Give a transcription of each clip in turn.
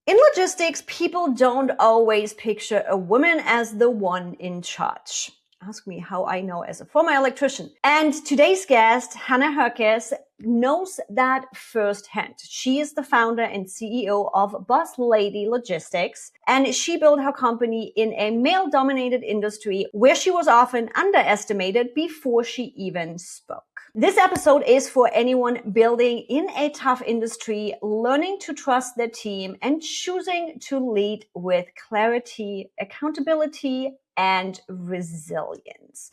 In logistics, people don't always picture a woman as the one in charge. Ask me how I know as a former electrician. And today's guest, Hannah Hurckes, knows that firsthand. She is the founder and CEO of Boss Lady Logistics, and she built her company in a male-dominated industry where she was often underestimated before she even spoke. This episode is for anyone building in a tough industry, learning to trust their team, and choosing to lead with clarity, accountability, and resilience.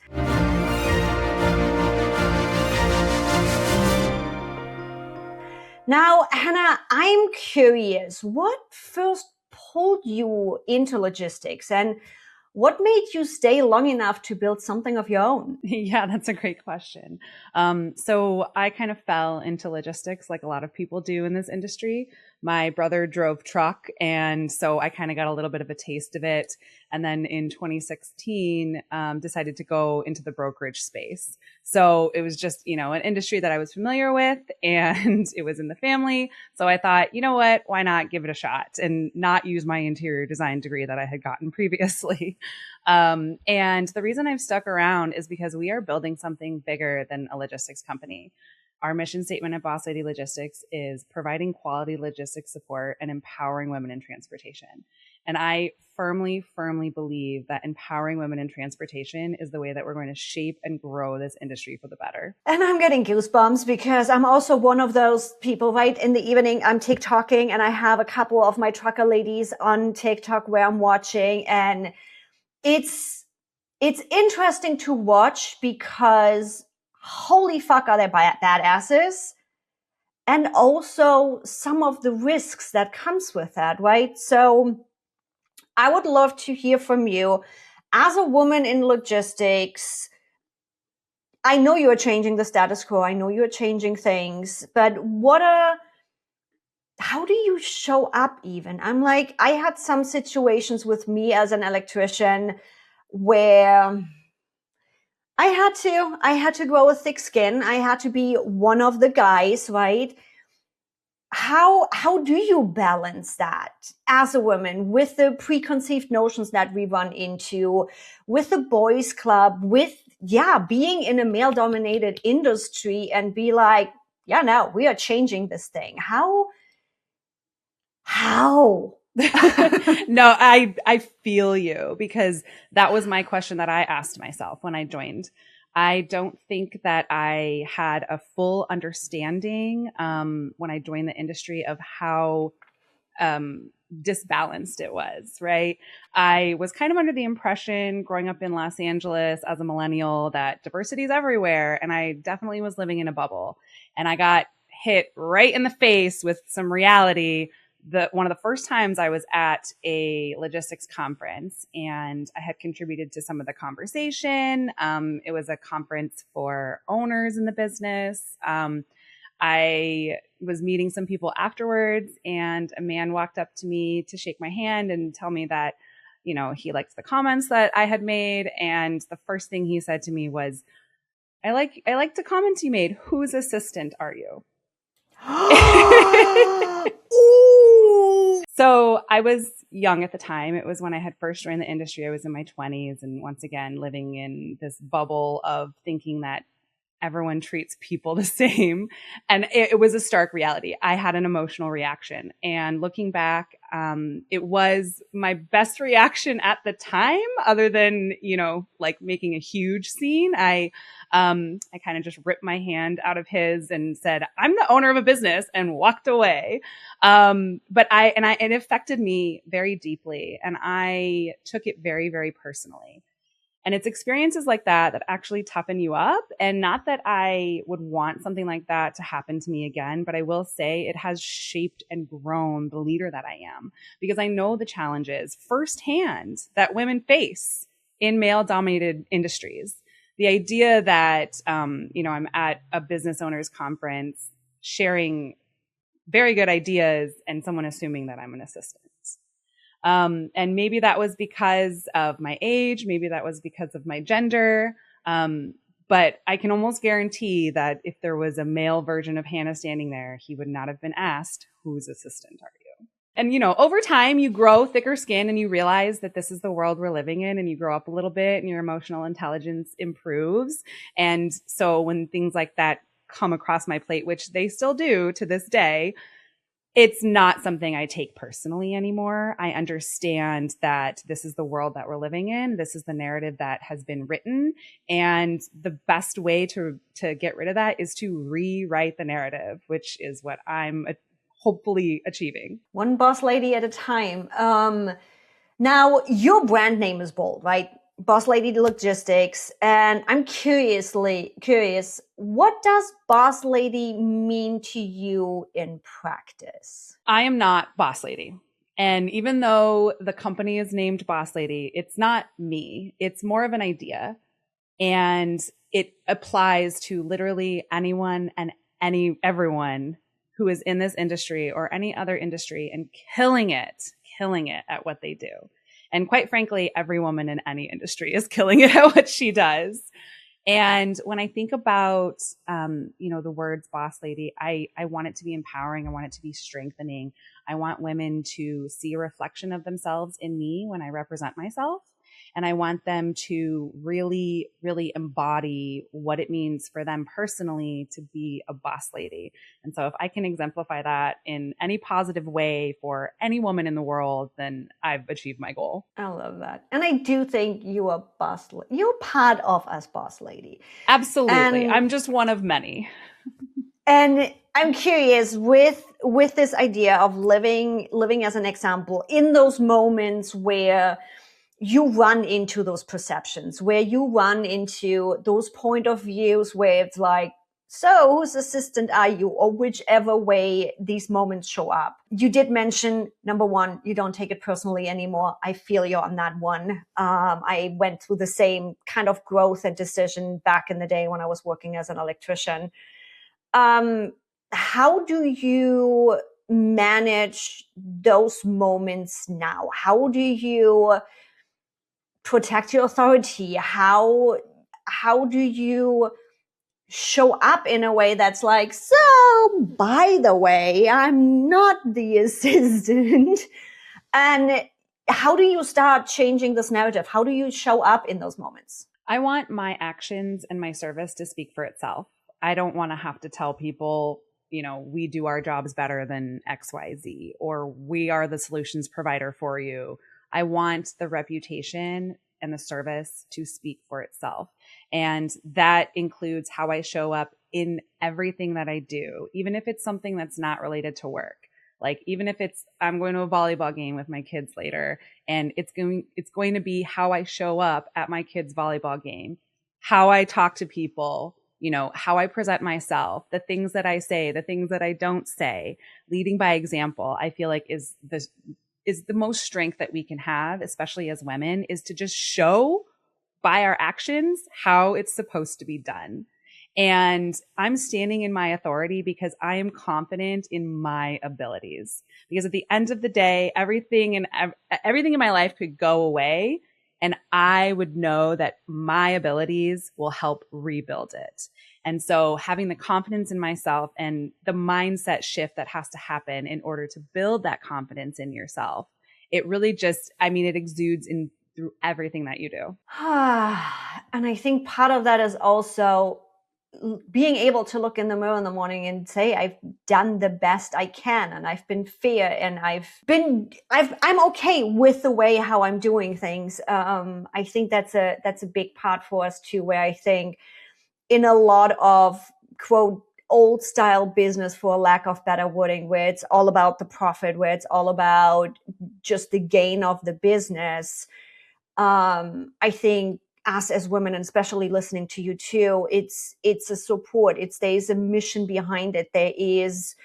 Now, Hannah, I'm curious, what first pulled you into logistics and what made you stay long enough to build something of your own? Yeah, that's a great question. So I kind of fell into logistics like a lot of people do in this industry. My brother drove truck, and so I kind of got a little bit of a taste of it. And then in 2016, decided to go into the brokerage space. So it was just, an industry that I was familiar with, and it was in the family. So I thought, you know what, why not give it a shot and not use my interior design degree that I had gotten previously. And the reason I've stuck around is because we are building something bigger than a logistics company. Our mission statement at Boss Lady Logistics is providing quality logistics support and empowering women in transportation. And I firmly believe that empowering women in transportation is the way that we're going to shape and grow this industry for the better. And I'm getting goosebumps because I'm also one of those people, right? In the evening, I'm TikToking and I have a couple of my trucker ladies on TikTok where I'm watching, and it's interesting to watch because holy fuck are they badasses. And also some of the risks that comes with that, right? So I would love to hear from you as a woman in logistics. I know you are changing the status quo. I know you're changing things, but how do you show up even? I had some situations with me as an electrician where I had to grow a thick skin. I had to be one of the guys, right? How do you balance that as a woman with the preconceived notions that we run into, with the boys club, with, being in a male dominated industry and be like, no, we are changing this thing. How? No, I feel you, because that was my question that I asked myself when I joined. I don't think that I had a full understanding when I joined the industry of how disbalanced it was, right? I was kind of under the impression growing up in Los Angeles as a millennial that diversity is everywhere. And I definitely was living in a bubble. And I got hit right in the face with some reality. One of the first times I was at a logistics conference, and I had contributed to some of the conversation. It was a conference for owners in the business. I was meeting some people afterwards, and a man walked up to me to shake my hand and tell me that, he liked the comments that I had made. And the first thing he said to me was, I like the comments you made. Whose assistant are you? So I was young at the time. It was when I had first joined the industry. I was in my 20s, and once again, living in this bubble of thinking that everyone treats people the same. And it was a stark reality. I had an emotional reaction. And looking back, it was my best reaction at the time, other than, making a huge scene. I kind of just ripped my hand out of his and said, I'm the owner of a business, and walked away. But it affected me very deeply, and I took it very, very personally. And it's experiences like that that actually toughen you up. And not that I would want something like that to happen to me again, but I will say it has shaped and grown the leader that I am, because I know the challenges firsthand that women face in male-dominated industries. The idea that, I'm at a business owners conference sharing very good ideas and someone assuming that I'm an assistant. And maybe that was because of my age. Maybe that was because of my gender. But I can almost guarantee that if there was a male version of Hannah standing there, he would not have been asked, whose assistant are you? And, over time you grow thicker skin and you realize that this is the world we're living in, and you grow up a little bit and your emotional intelligence improves. And so when things like that come across my plate, which they still do to this day, it's not something I take personally anymore. I understand that this is the world that we're living in. This is the narrative that has been written. And the best way to get rid of that is to rewrite the narrative, which is what I'm hopefully achieving. One boss lady at a time. Now, your brand name is bold, right? Boss Lady Logistics. And I'm curious, what does boss lady mean to you in practice? I am not boss lady. And even though the company is named Boss Lady, it's not me. It's more of an idea. And it applies to literally anyone and everyone who is in this industry or any other industry and killing it at what they do. And quite frankly, every woman in any industry is killing it at what she does. And when I think about, the words boss lady, I want it to be empowering. I want it to be strengthening. I want women to see a reflection of themselves in me when I represent myself. And I want them to really, really embody what it means for them personally to be a boss lady. And so if I can exemplify that in any positive way for any woman in the world, then I've achieved my goal. I love that. And I do think you are you're part of us boss lady. Absolutely. And I'm just one of many. And I'm curious with this idea of living as an example in those moments where you run into those perceptions, where you run into those point of views where it's like, so whose assistant are you? Or whichever way these moments show up. You did mention, number one, you don't take it personally anymore. I feel you on that one. I went through the same kind of growth and decision back in the day when I was working as an electrician. How do you manage those moments now? How do you protect your authority? How do you show up in a way that's like, so by the way, I'm not the assistant? And how do you start changing this narrative? How do you show up in those moments? I want my actions and my service to speak for itself. I don't want to have to tell people, we do our jobs better than XYZ, or we are the solutions provider for you. I want the reputation and the service to speak for itself. And that includes how I show up in everything that I do, even if it's something that's not related to work. Like, even if I'm going to a volleyball game with my kids later, and it's going to be how I show up at my kids' volleyball game, how I talk to people, how I present myself, the things that I say, the things that I don't say. Leading by example, I feel like is the most strength that we can have, especially as women, is to just show by our actions how it's supposed to be done. And I'm standing in my authority because I am confident in my abilities. Because at the end of the day, everything in my life could go away, and I would know that my abilities will help rebuild it. And so having the confidence in myself and the mindset shift that has to happen in order to build that confidence in yourself, it really just, it exudes through everything that you do. And I think part of that is also being able to look in the mirror in the morning and say, I've done the best I can, and I've been fair, and I'm okay with the way how I'm doing things. I think that's a big part for us too, where I think in a lot of quote old style business, for lack of better wording, where it's all about the profit, where it's all about just the gain of the business. I think us as women, and especially listening to you too, it's a support. There's a mission behind it. There is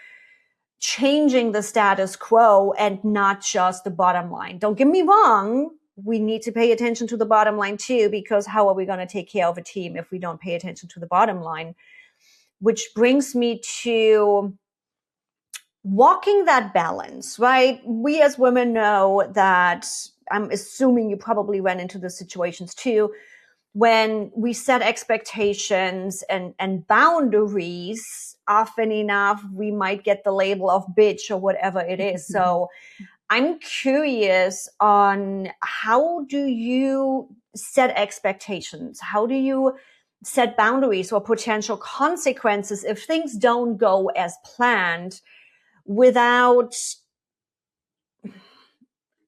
changing the status quo and not just the bottom line. Don't get me wrong. We need to pay attention to the bottom line too, because how are we going to take care of a team if we don't pay attention to the bottom line? Which brings me to walking that balance, right? We as women know that, I'm assuming you probably ran into the situations too, when we set expectations and boundaries, often enough, we might get the label of bitch or whatever it is. So I'm curious on how do you set expectations? How do you set boundaries or potential consequences if things don't go as planned without,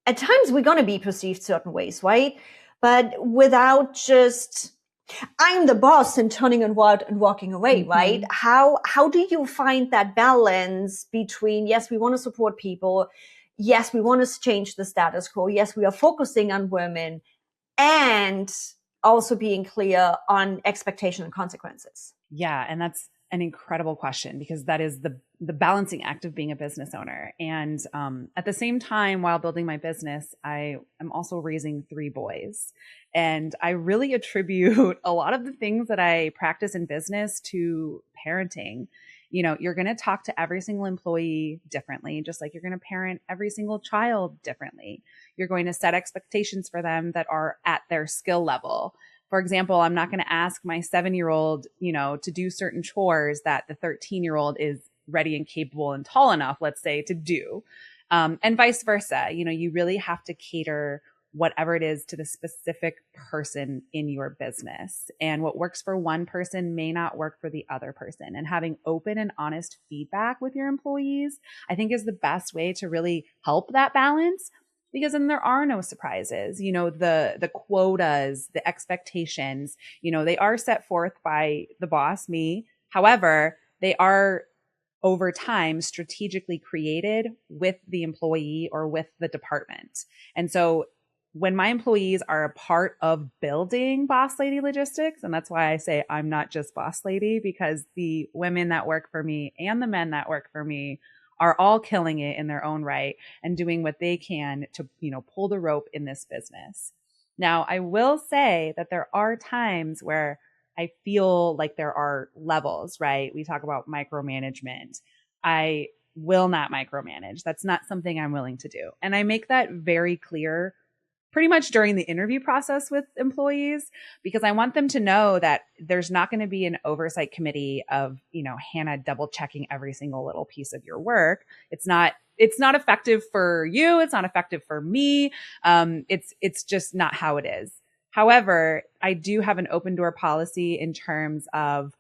at times we're going to be perceived certain ways, right? But without just, I'm the boss and turning and walking away, right? How do you find that balance between, yes, we want to support people. Yes, we want to change the status quo. Yes, we are focusing on women, and also being clear on expectation and consequences. Yeah. And that's an incredible question, because that is the balancing act of being a business owner. And at the same time, while building my business, I am also raising 3 boys. And I really attribute a lot of the things that I practice in business to parenting. You know, you're going to talk to every single employee differently, just like you're going to parent every single child differently. You're going to set expectations for them that are at their skill level. For example, I'm not going to ask my 7-year-old, to do certain chores that the 13-year-old is ready and capable and tall enough, let's say, to do. And vice versa. You really have to cater whatever it is to the specific person in your business. And what works for one person may not work for the other person. And having open and honest feedback with your employees, I think, is the best way to really help that balance. Because then there are no surprises. The quotas, the expectations, they are set forth by the boss, me. However, they are over time strategically created with the employee or with the department. And so when my employees are a part of building Boss Lady Logistics, and that's why I say I'm not just Boss Lady, because the women that work for me and the men that work for me are all killing it in their own right and doing what they can to, pull the rope in this business. Now, I will say that there are times where I feel like there are levels, right? We talk about micromanagement. I will not micromanage. That's not something I'm willing to do. And I make that very clear pretty much during the interview process with employees, because I want them to know that there's not going to be an oversight committee of, Hannah double checking every single little piece of your work. It's not effective for you. It's not effective for me. It's just not how it is. However, I do have an open door policy in terms of,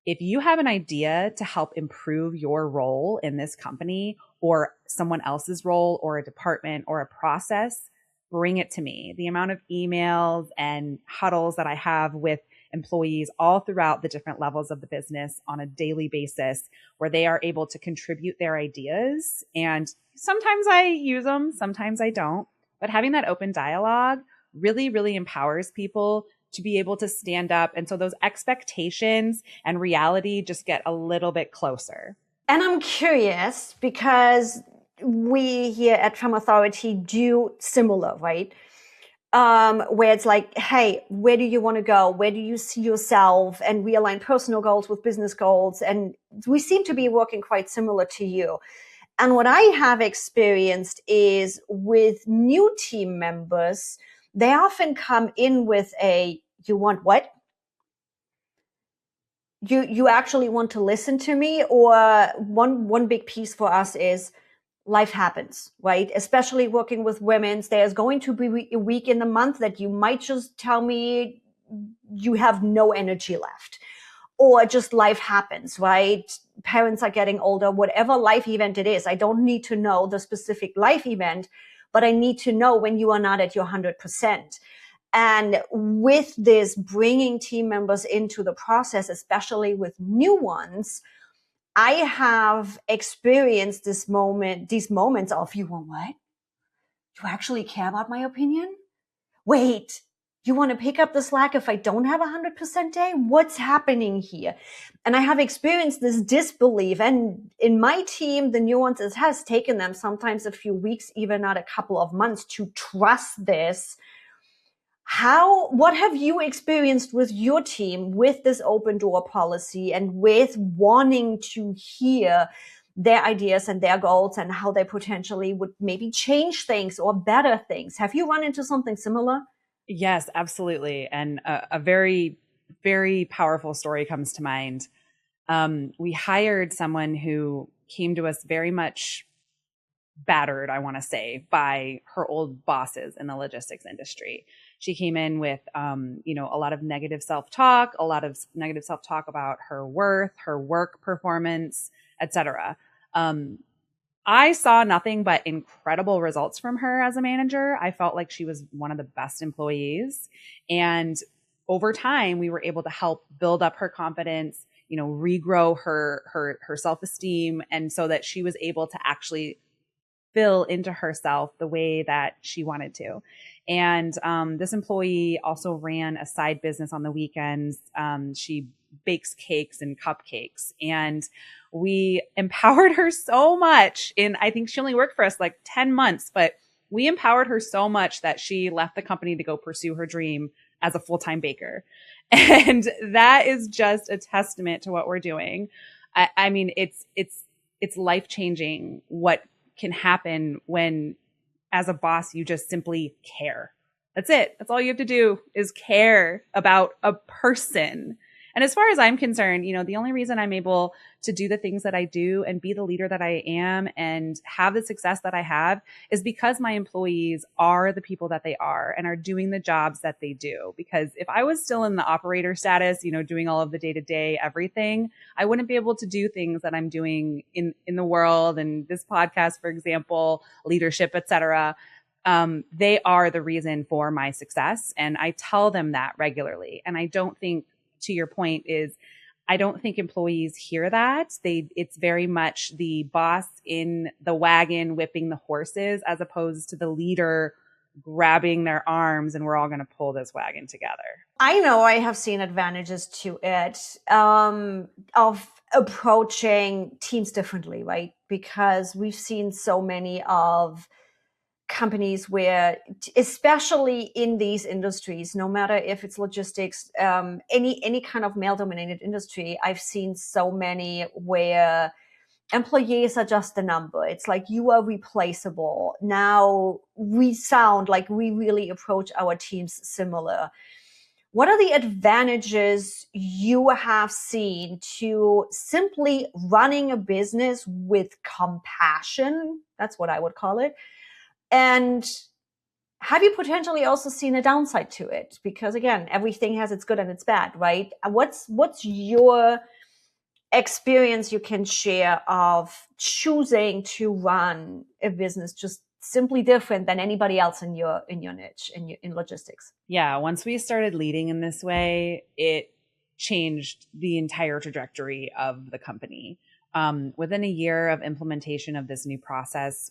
if you have an idea to help improve your role in this company or someone else's role or a department or a process, bring it to me. The amount of emails and huddles that I have with employees all throughout the different levels of the business on a daily basis, where they are able to contribute their ideas. And sometimes I use them, sometimes I don't. But having that open dialogue really, really empowers people to be able to stand up. And so those expectations and reality just get a little bit closer. And I'm curious, because we here at Trim Authority do similar, right? Where it's like, hey, where do you want to go? Where do you see yourself? And we align personal goals with business goals. And we seem to be working quite similar to you. And what I have experienced is with new team members, they often come in with you want what? You actually want to listen to me? Or one big piece for us is, life happens, right? Especially working with women. There's going to be a week in the month that you might just tell me you have no energy left, or just life happens, right? Parents are getting older, whatever life event it is. I don't need to know the specific life event, but I need to know when you are not at your 100%. And with this, bringing team members into the process, especially with new ones, I have experienced these moments of, you want what? You actually care about my opinion? Wait, you want to pick up the slack if I don't have 100% day? What's happening here? And I have experienced this disbelief. And in my team, the nuances has taken them sometimes a few weeks, even not a couple of months, to trust this. What have you experienced with your team with this open door policy and with wanting to hear their ideas and their goals and how they potentially would maybe change things or better things? Have you run into something similar? Yes, absolutely. And a very, very powerful story comes to mind. We hired someone who came to us very much battered, I want to say, by her old bosses in the logistics industry. She came in with, a lot of negative self-talk, about her worth, her work performance, etc. I saw nothing but incredible results from her as a manager. I felt like she was one of the best employees. And over time, we were able to help build up her confidence, regrow her self-esteem. And so that she was able to actually fill into herself the way that she wanted to. And this employee also ran a side business on the weekends. She bakes cakes and cupcakes. And we empowered her so much I think she only worked for us like 10 months, but we empowered her so much that she left the company to go pursue her dream as a full-time baker. And that is just a testament to what we're doing. I mean, it's life-changing what can happen when, as a boss, you just simply care. That's it. That's all you have to do is care about a person. And as far as I'm concerned, the only reason I'm able to do the things that I do and be the leader that I am and have the success that I have is because my employees are the people that they are and are doing the jobs that they do. Because if I was still in the operator status, doing all of the day-to-day everything, I wouldn't be able to do things that I'm doing in the world and this podcast, for example, leadership, etc. They are the reason for my success. And I tell them that regularly. And I don't think, to your point, I don't think employees hear that. It's very much the boss in the wagon whipping the horses as opposed to the leader grabbing their arms and we're all going to pull this wagon together. I know I have seen advantages to it, of approaching teams differently, right? Because we've seen so many of companies where, especially in these industries, no matter if it's logistics, any kind of male-dominated industry, I've seen so many where employees are just a number. It's like, you are replaceable. Now we sound like we really approach our teams similar. What are the advantages you have seen to simply running a business with compassion? That's what I would call it. And have you potentially also seen a downside to it? Because again, everything has its good and its bad, right? What's your experience you can share of choosing to run a business just simply different than anybody else in your niche in logistics? Yeah, once we started leading in this way, it changed the entire trajectory of the company. Within a year of implementation of this new process,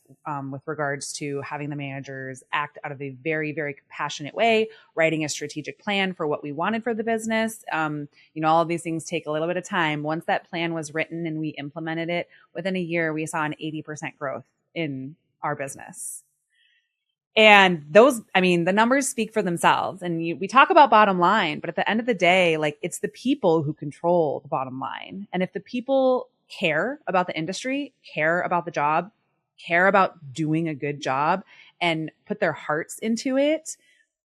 with regards to having the managers act out of a very, very compassionate way, writing a strategic plan for what we wanted for the business. All of these things take a little bit of time. Once that plan was written and we implemented it, within a year, we saw an 80% growth in our business. And the numbers speak for themselves. And we talk about bottom line, but at the end of the day, like, it's the people who control the bottom line. And if the people care about the industry, care about the job, care about doing a good job, and put their hearts into it,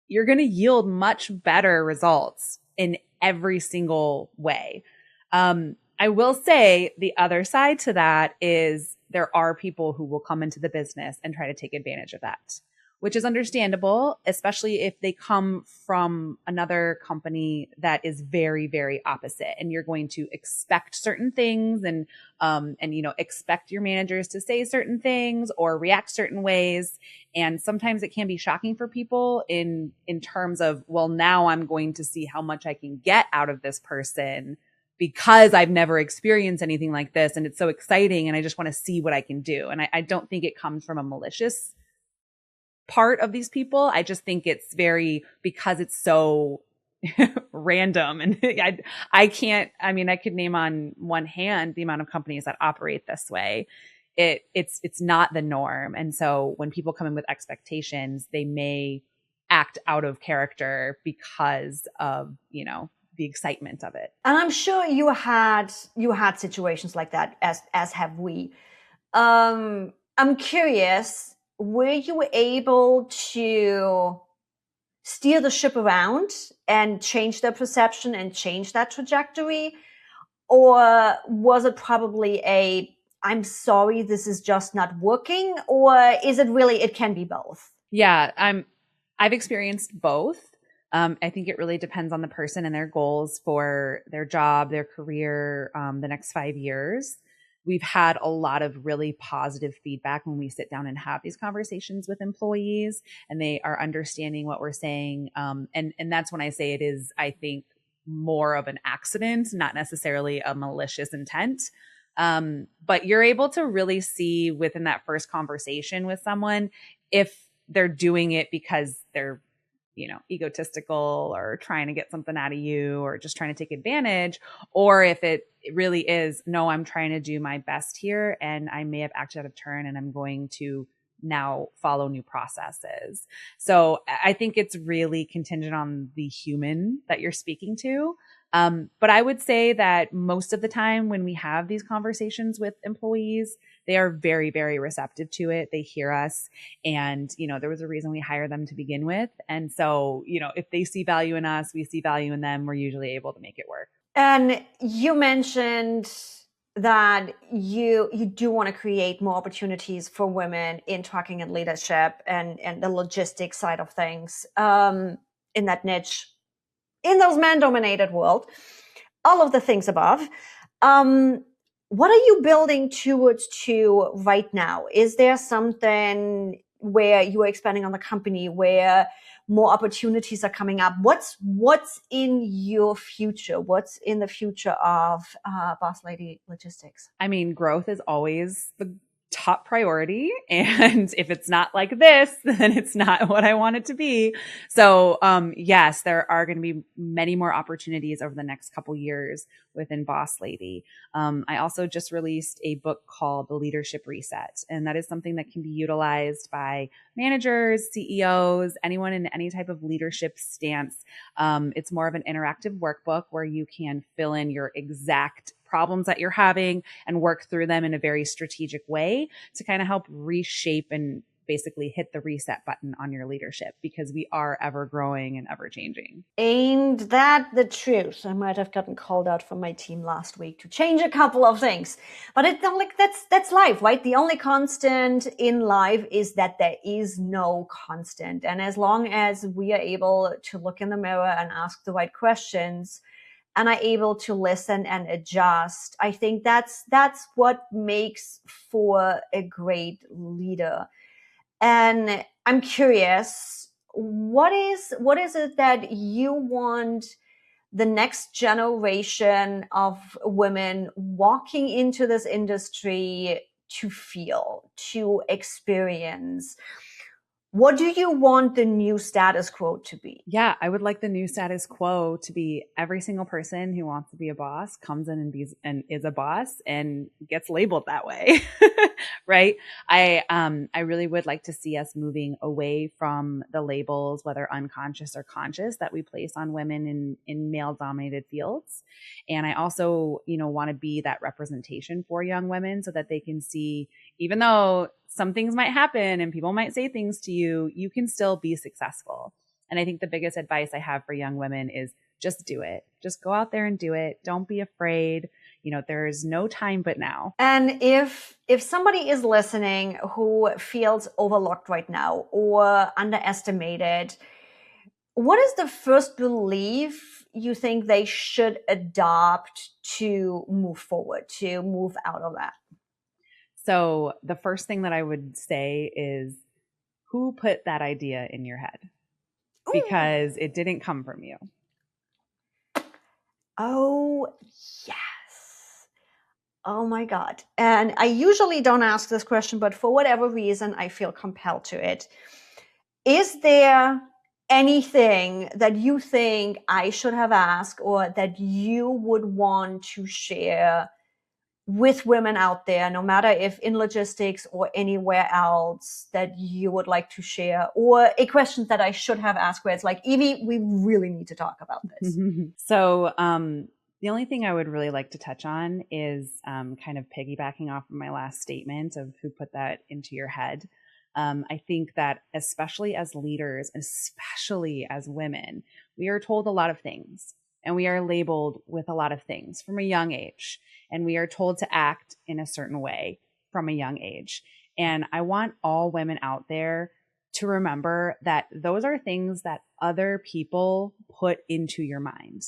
you're going to yield much better results in every single way. I will say the other side to that is there are people who will come into the business and try to take advantage of that, which is understandable, especially if they come from another company that is very, very opposite. And you're going to expect certain things and expect your managers to say certain things or react certain ways. And sometimes it can be shocking for people in terms of, well, now I'm going to see how much I can get out of this person because I've never experienced anything like this. And it's so exciting. And I just want to see what I can do. And I don't think it comes from a malicious part of these people. I just think it's because it's so random. And I could name on one hand the amount of companies that operate this way. It's not the norm. And so when people come in with expectations, they may act out of character because of, the excitement of it. And I'm sure you had situations like that, as have we. I'm curious, were you able to steer the ship around and change their perception and change that trajectory? Or was it probably I'm sorry, this is just not working? Or is it really, it can be both? Yeah, I've experienced both. I think it really depends on the person and their goals for their job, their career, the next 5 years. We've had a lot of really positive feedback when we sit down and have these conversations with employees, and they are understanding what we're saying. And that's when I say it is, I think, more of an accident, not necessarily a malicious intent. But you're able to really see within that first conversation with someone if they're doing it because they're, egotistical or trying to get something out of you or just trying to take advantage, or if it really is, no, I'm trying to do my best here and I may have acted out of turn and I'm going to now follow new processes. So I think it's really contingent on the human that you're speaking to. But I would say that most of the time when we have these conversations with employees, they are very, very receptive to it. They hear us. And, there was a reason we hired them to begin with. And so, if they see value in us, we see value in them, we're usually able to make it work. And you mentioned that you do want to create more opportunities for women in trucking and leadership and the logistics side of things, in that niche, in those man-dominated world, all of the things above. What are you building towards to right now? Is there something where you are expanding on the company, where more opportunities are coming up? What's in your future? What's in the future of Boss Lady Logistics? I mean, growth is always the top priority. And if it's not like this, then it's not what I want it to be. So, yes, there are going to be many more opportunities over the next couple years within Boss Lady. I also just released a book called The Leadership Reset, and that is something that can be utilized by managers, CEOs, anyone in any type of leadership stance. It's more of an interactive workbook where you can fill in your exact problems that you're having and work through them in a very strategic way to kind of help reshape and basically hit the reset button on your leadership, because we are ever growing and ever changing. Ain't that the truth? I might have gotten called out from my team last week to change a couple of things, but it's not like that's life, right? The only constant in life is that there is no constant. And as long as we are able to look in the mirror and ask the right questions and are able to listen and adjust, I think that's what makes for a great leader. And I'm curious, what is it that you want the next generation of women walking into this industry to feel, to experience? What do you want the new status quo to be? Yeah, I would like the new status quo to be every single person who wants to be a boss comes in and is a boss and gets labeled that way. Right? I really would like to see us moving away from the labels, whether unconscious or conscious, that we place on women in male dominated fields. And I also, want to be that representation for young women so that they can see, even though some things might happen and people might say things to you, you can still be successful. And I think the biggest advice I have for young women is just do it. Just go out there and do it. Don't be afraid. There's no time but now. And if somebody is listening who feels overlooked right now or underestimated, what is the first belief you think they should adopt to move forward, to move out of that? So the first thing that I would say is, who put that idea in your head? Because it didn't come from you. Oh, yes. Oh my God. And I usually don't ask this question, but for whatever reason, I feel compelled to it. Is there anything that you think I should have asked or that you would want to share with women out there, no matter if in logistics or anywhere else, that you would like to share, or a question that I should have asked where it's like, Evie, we really need to talk about this? So the only thing I would really like to touch on is kind of piggybacking off of my last statement of who put that into your head. I think that especially as leaders, especially as women, we are told a lot of things. and we are labeled with a lot of things from a young age, and we are told to act in a certain way from a young age. And I want all women out there to remember that those are things that other people put into your mind.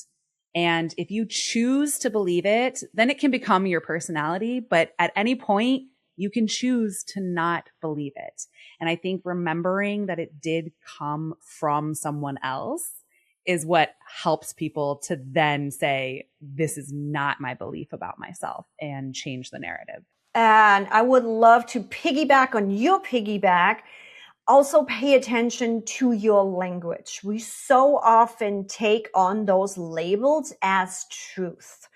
And if you choose to believe it, then it can become your personality. But at any point, you can choose to not believe it. And I think remembering that it did come from someone else is what helps people to then say, this is not my belief about myself, and change the narrative. And I would love to piggyback on your piggyback. Also pay attention to your language. We so often take on those labels as truth.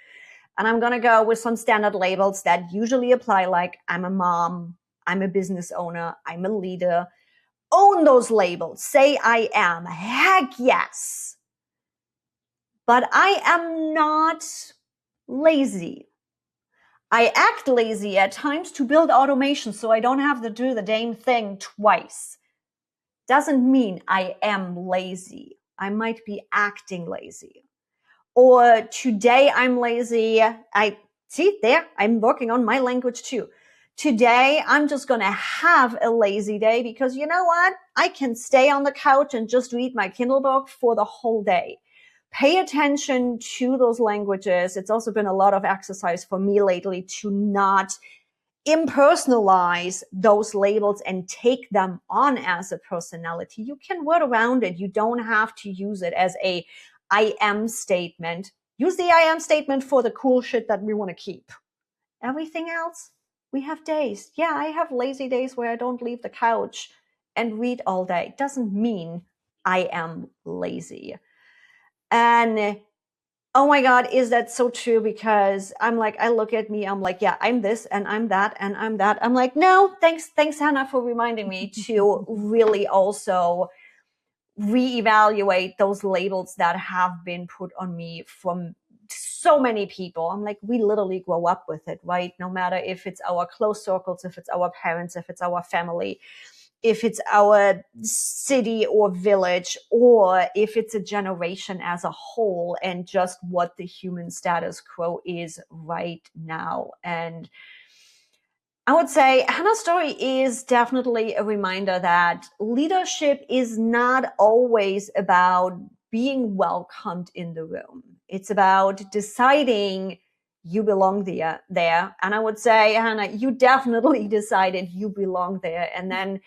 And I'm going to go with some standard labels that usually apply, like I'm a mom, I'm a business owner, I'm a leader. Own those labels. Say I am. Heck yes. But I am not lazy. I act lazy at times to build automation so I don't have to do the damn thing twice. Doesn't mean I am lazy. I might be acting lazy. Or today I'm lazy. I'm working on my language too. Today I'm just going to have a lazy day because you know what? I can stay on the couch and just read my Kindle book for the whole day. Pay attention to those languages. It's also been a lot of exercise for me lately to not impersonalize those labels and take them on as a personality. You can word around it. You don't have to use it as a I am statement. Use the I am statement for the cool shit that we want to keep. Everything else, we have days. Yeah, I have lazy days where I don't leave the couch and read all day. Doesn't mean I am lazy. And oh my God, is that so true? Because I'm like, I look at me, I'm like, yeah, I'm this and I'm that and I'm that. I'm like, no, thanks, Hannah, for reminding me to really also reevaluate those labels that have been put on me from so many people. I'm like, we literally grow up with it, right? No matter if it's our close circles, if it's our parents, if it's our family, if it's our city or village, or if it's a generation as a whole, and just what the human status quo is right now. And I would say Hannah's story is definitely a reminder that leadership is not always about being welcomed in the room. It's about deciding you belong there. And I would say, Hannah, you definitely decided you belong there. And then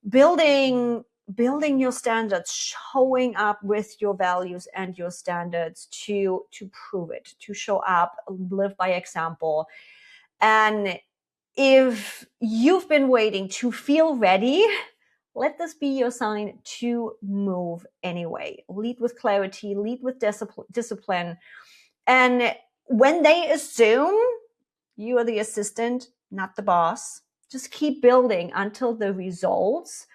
building your standards, showing up with your values and your standards to prove it, to show up, live by example. And if you've been waiting to feel ready, let this be your sign to move anyway. Lead with clarity, lead with discipline. And when they assume you are the assistant, not the boss, just keep building until the results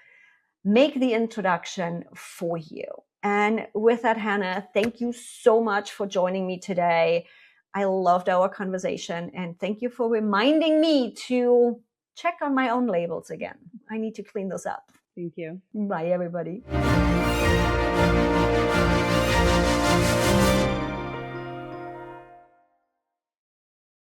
make the introduction for you. And with that, Hannah, thank you so much for joining me today. I loved our conversation, and thank you for reminding me to check on my own labels again. I need to clean those up. Thank you. Bye, everybody.